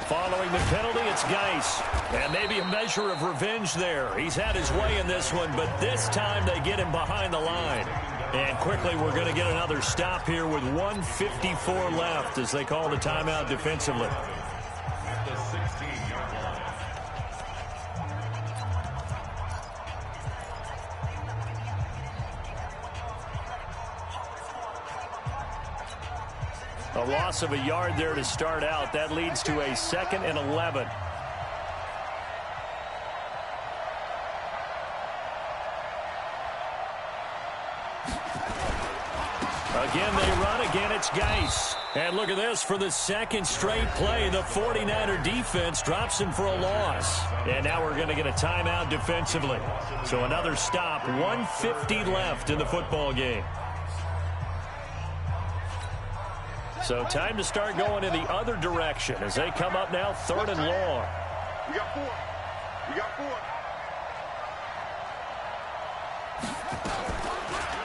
Following the penalty, it's Geis. And maybe a measure of revenge there. He's had his way in this one, but this time they get him behind the line. And quickly we're going to get another stop here with 1:54 left as they call the timeout defensively. At the 16-yard line. A loss of a yard there to start out. That leads to a 2nd and 11. Again, they run. Again, it's Geis. And look at this. For the second straight play, the 49er defense drops him for a loss. And now we're going to get a timeout defensively. So another stop. 1:50 left in the football game. So time to start going in the other direction as they come up now 3rd and long. We got 4. We got 4.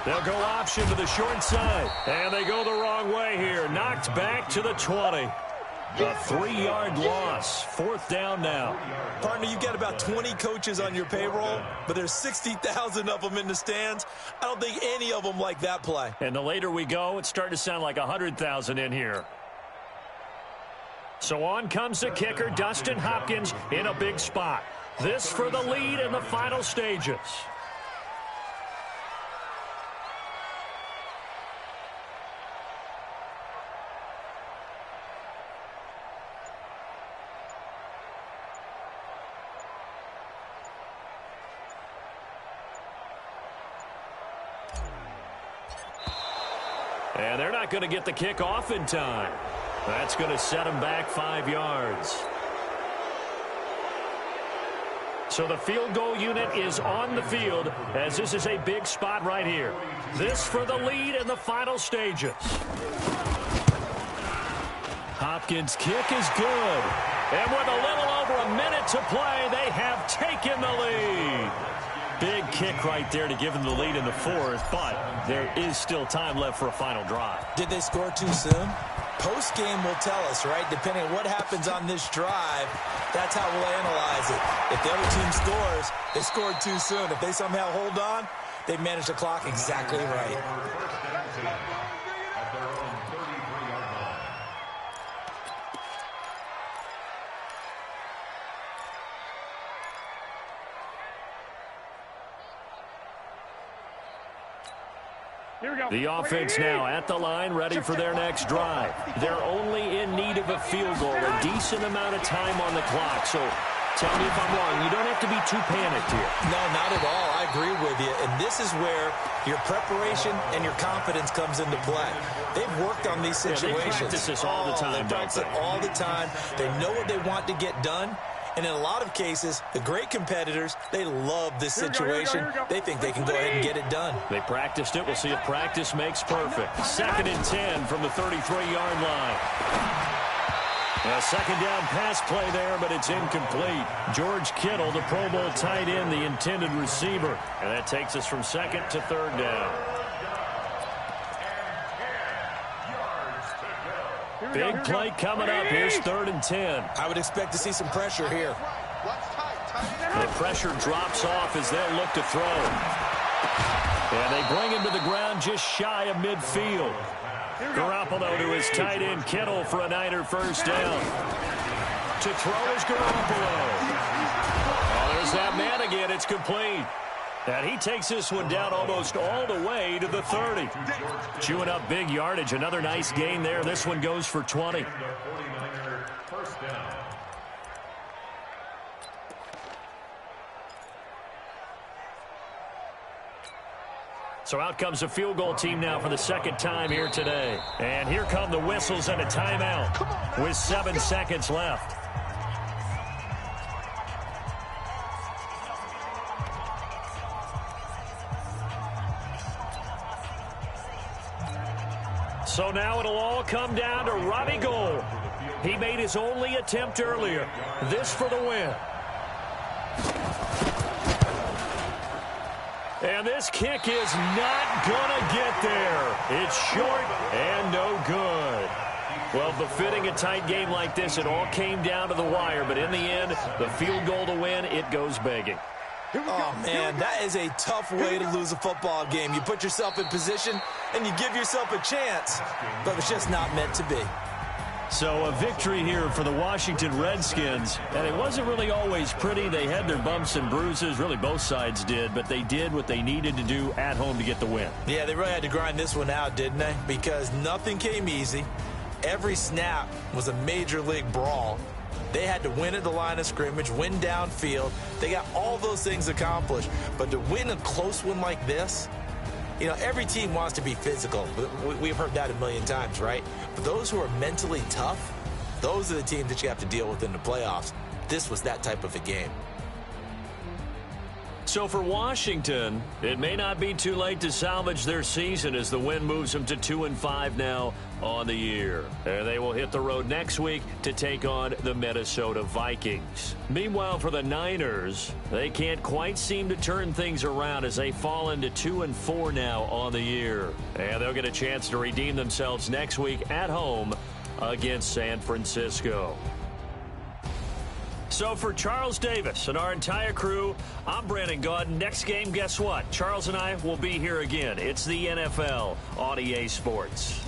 They'll go option to the short side. And they go the wrong way here. Knocked back to the 20. A 3-yard loss. 4th down now. Partner, you've got about 20 coaches on your payroll, but there's 60,000 of them in the stands. I don't think any of them like that play. And the later we go, it's starting to sound like 100,000 in here. So on comes the kicker, Dustin Hopkins, in a big spot. This for the lead in the final stages. And they're not going to get the kick off in time. That's going to set them back 5 yards. So the field goal unit is on the field as this is a big spot right here. This for the lead in the final stages. Hopkins' kick is good. And with a little over a minute to play, they have taken the lead. Big kick right there to give them the lead in the 4th, but there is still time left for a final drive. Did they score too soon? Post-game will tell us, right? Depending on what happens on this drive, that's how we'll analyze it. If the other team scores, they scored too soon. If they somehow hold on, they managed the clock exactly right. At their own 33-yard line. The offense now at the line, ready for their next drive. They're only in need of a field goal, a decent amount of time on the clock. So tell me if I'm wrong. You don't have to be too panicked here. No, not at all. I agree with you. And this is where your preparation and your confidence comes into play. They've worked on these situations. They practice this all the time, They practice it all the time. They know what they want to get done. And in a lot of cases, the great competitors, they love this situation. They think they can go ahead and get it done. They practiced it. We'll see if practice makes perfect. 2nd and 10 from the 33-yard line. A second down pass play there, but it's incomplete. George Kittle, the Pro Bowl tight end, the intended receiver. And that takes us from 2nd to 3rd down. Big play coming up. Here's 3rd and 10. I would expect to see some pressure here. The pressure drops off as they'll look to throw. And they bring him to the ground just shy of midfield. Garoppolo to his tight end Kittle for a Niner first down. To throw is Garoppolo. Oh, there's that man again. It's complete. And he takes this one down almost all the way to the 30. Chewing up big yardage. Another nice gain there. This one goes for 20. First down. So out comes the field goal team now for the second time here today. And here come the whistles and a timeout with 7 seconds left. So now it'll all come down to Robbie Gould. He made his only attempt earlier. This for the win. And this kick is not going to get there. It's short and no good. Well, befitting a tight game like this, it all came down to the wire. But in the end, the field goal to win, it goes begging. Oh, man, that is a tough way to lose a football game. You put yourself in position, and you give yourself a chance. But it's just not meant to be. So a victory here for the Washington Redskins. And it wasn't really always pretty. They had their bumps and bruises. Really, both sides did. But they did what they needed to do at home to get the win. Yeah, they really had to grind this one out, didn't they? Because nothing came easy. Every snap was a major league brawl. They had to win at the line of scrimmage, win downfield. They got all those things accomplished. But to win a close one like this, you know, every team wants to be physical. We've heard that a million times, right? But those who are mentally tough, those are the teams that you have to deal with in the playoffs. This was that type of a game. So for Washington, it may not be too late to salvage their season as the win moves them to 2-5 now on the year. And they will hit the road next week to take on the Minnesota Vikings. Meanwhile, for the Niners, they can't quite seem to turn things around as they fall into 2-4 now on the year. And they'll get a chance to redeem themselves next week at home against San Francisco. So for Charles Davis and our entire crew, I'm Brandon Gaudin. Next game, guess what? Charles and I will be here again. It's the NFL on EA Sports.